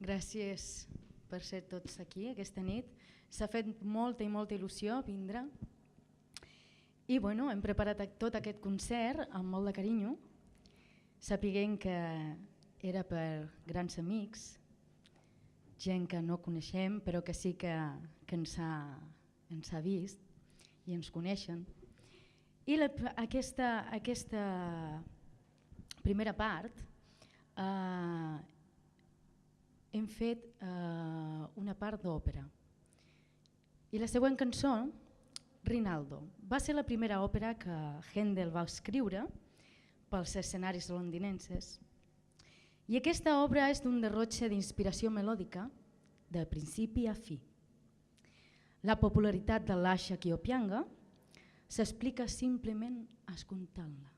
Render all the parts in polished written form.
Gràcies per ser tots aquí aquesta nit. S'ha fet molta i molta il·lusió vindre. I bueno, hem preparat tot aquest concert amb molt de carinyo, sapiguent que era per grans amics, gent que no coneixem però que sí que ens ha vist i ens coneixen. I aquesta primera part hem fet una part d'òpera. I la següent cançó, Rinaldo, va ser la primera òpera que Händel va escriure pels escenaris londinenses. I aquesta obra és d'un derrotxe d'inspiració melòdica de principi a fi. La popularitat de l'Asha Kiopianga s'explica simplement escoltant-la.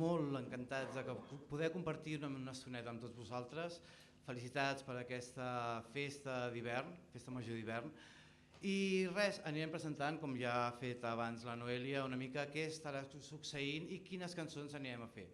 molt encantats de poder compartir una estoneta amb tots vosaltres. Felicitats per aquesta festa d'hivern, festa major d'hivern. I res, anirem presentant, com ja ha fet abans la Noelia, una mica què estarà succeint i quines cançons anirem a fer.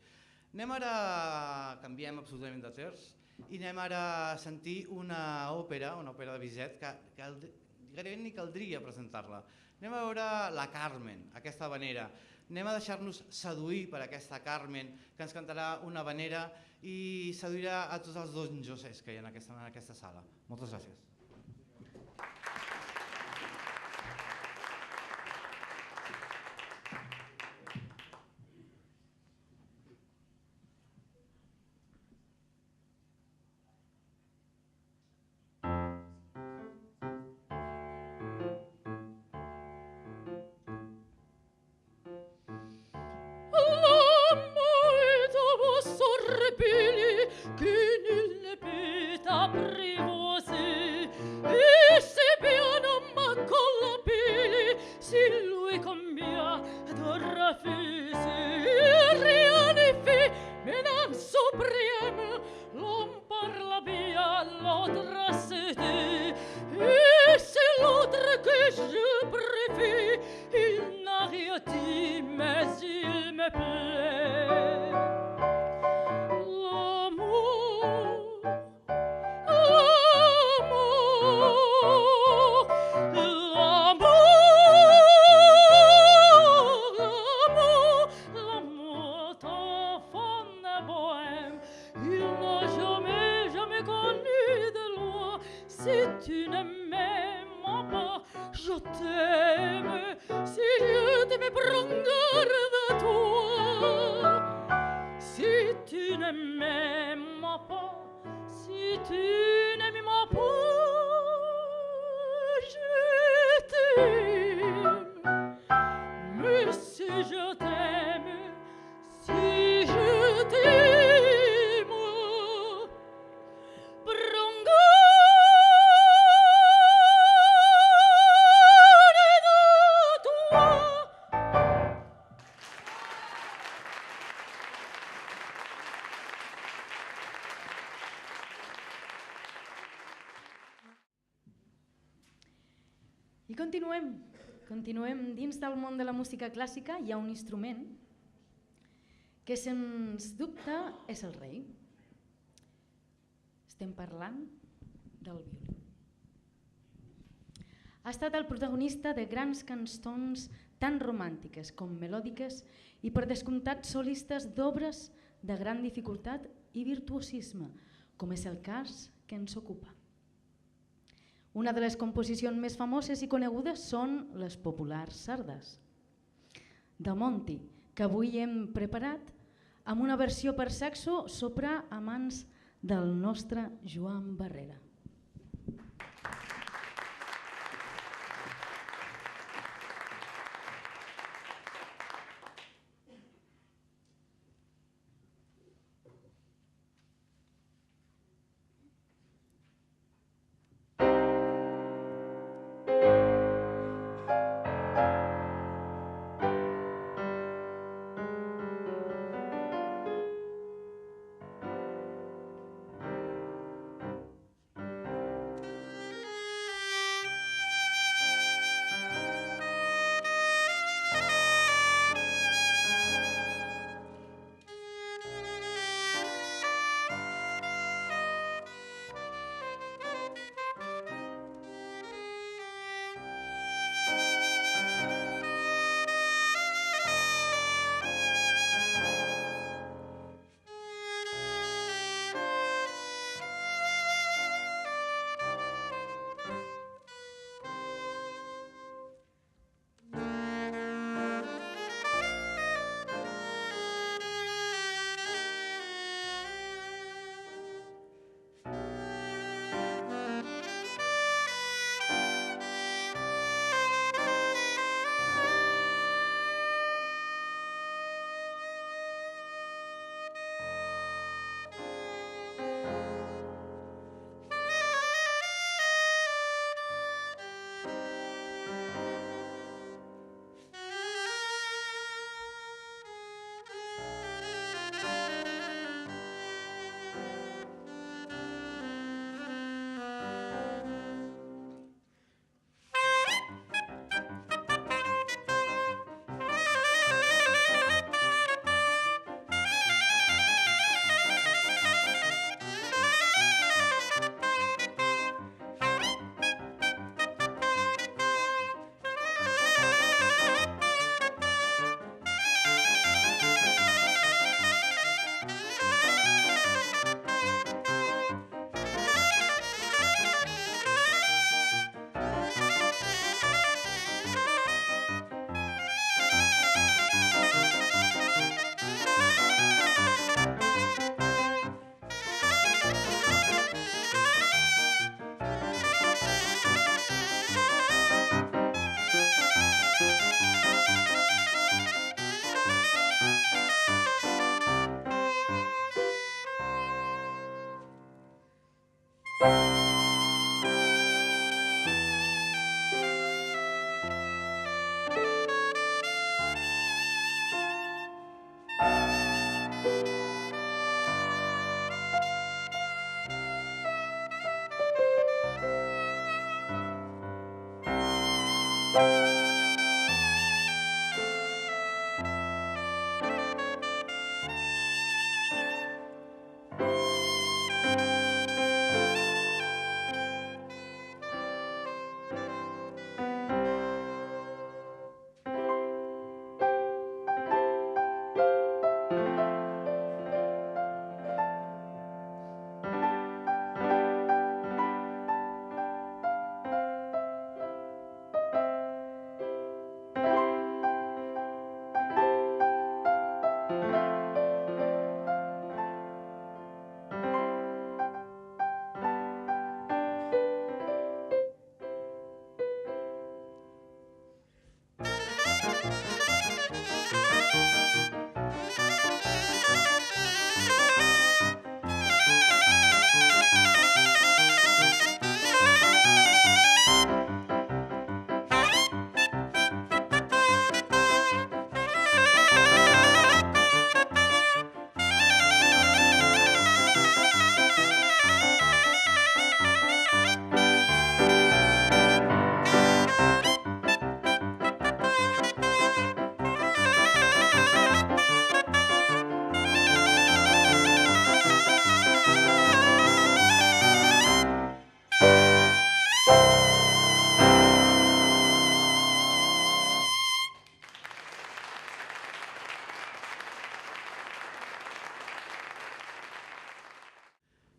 Canviem absolutament de terç i anem ara a sentir una òpera de Bizet, que gairebé ni caldria presentar-la. Anem a veure la Carmen, aquesta habanera. Anem a deixar-nos seduir per aquesta Carmen, que ens cantarà una habanera i seduirà a tots els Don Josés que hi ha en aquesta sala. Moltes gràcies. I continuem dins del món de la música clàssica. Hi ha un instrument que sens dubte és el rei. Estem parlant del violí. Ha estat el protagonista de grans cançons tan romàntiques com melòdiques i per descomptat solistes d'obres de gran dificultat i virtuosisme, com és el cas que ens ocupa. Una de les composicions més famoses i conegudes són les populars sardes de Monti, que avui hem preparat amb una versió per saxo soprà a mans del nostre Joan Barrera.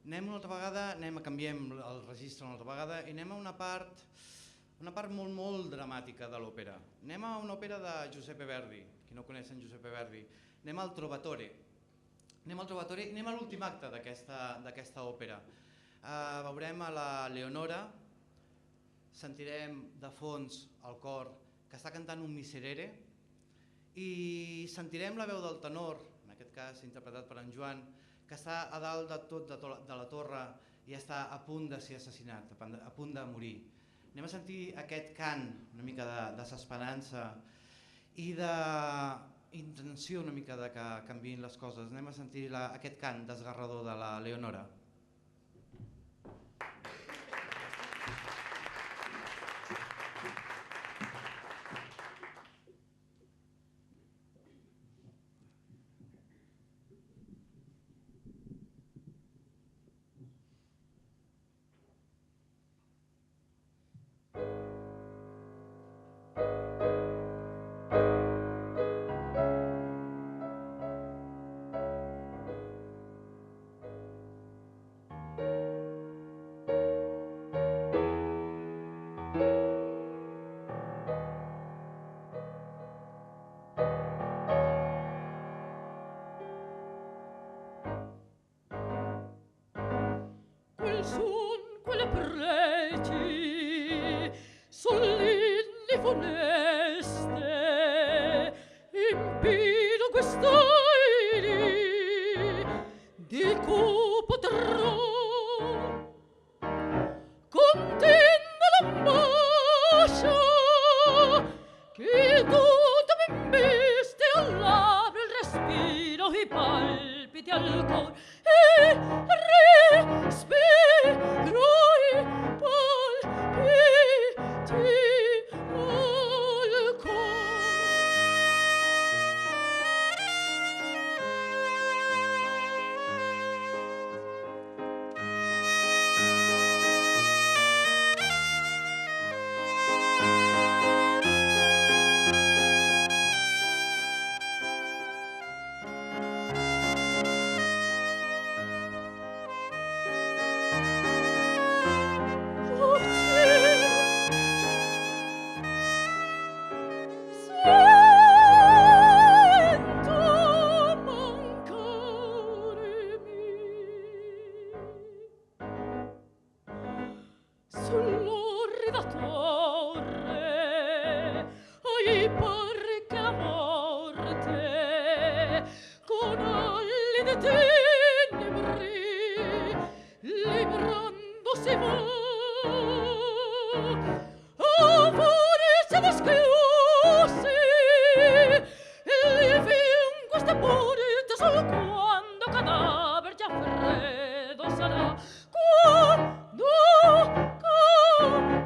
Anem una altra vegada, canviem el registre una altra vegada i anem a una part molt dramàtica de l'òpera. Anem a una òpera de Giuseppe Verdi, qui no coneixen Giuseppe Verdi. Anem al Trovatore. Anem a l'últim acte d'aquesta òpera. Veurem a la Leonora, sentirem de fons el cor que està cantant un miserere i sentirem la veu del tenor, en aquest cas interpretat per en Joan, que està a dalt de tot de la torre i està a punt de ser assassinat, a punt de morir. Anem a sentir aquest cant, una mica de desesperança i d'intenció una mica de que canviïn les coses. Anem a sentir aquest cant desgarrador de la Leonora. Quelle preti solenni funeste impido quest'airi di cupo terror contenda l'ambascia che tutta m'investe all'apre il respiro i palpiti al cor e respiro i palpiti al cor. Sull'orrida torre ai parri che la morte con ali di tenebri librando fuori siete schiusi e fin questa porta solo quando cadavere già freddo sarà quando freddo sarà.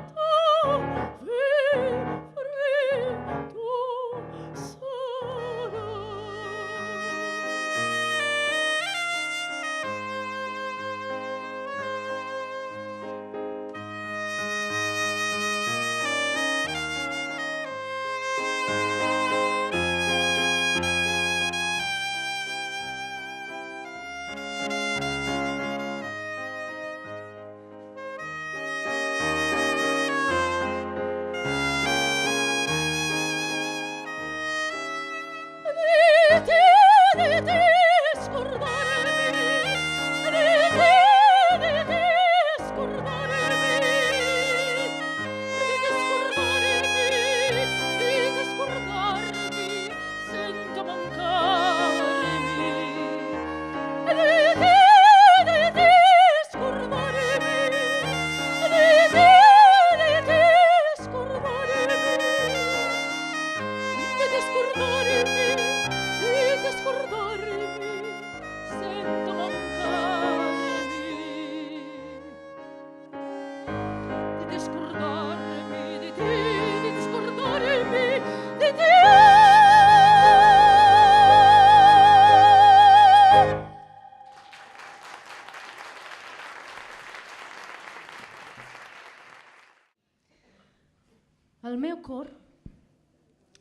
El meu cor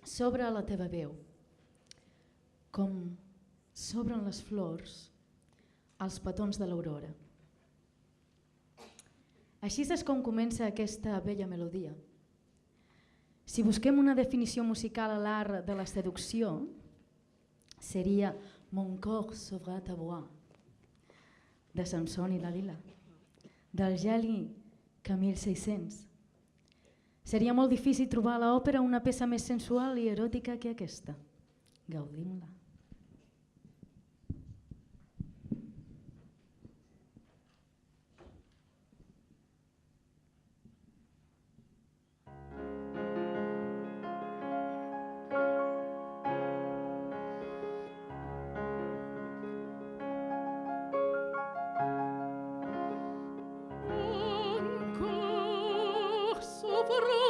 s'obre a la teva veu, com s'obren les flors als petons de l'aurora. Així és com comença aquesta bella melodia. Si busquem una definició musical a l'art de la seducció, seria Mon corps s'ouvre ta voix, de Samson i Dalila, del geni Camille Saint-Saëns. Seria molt difícil trobar a l'òpera una peça més sensual i eròtica que aquesta. Gaudim-la. Encore s'ouvre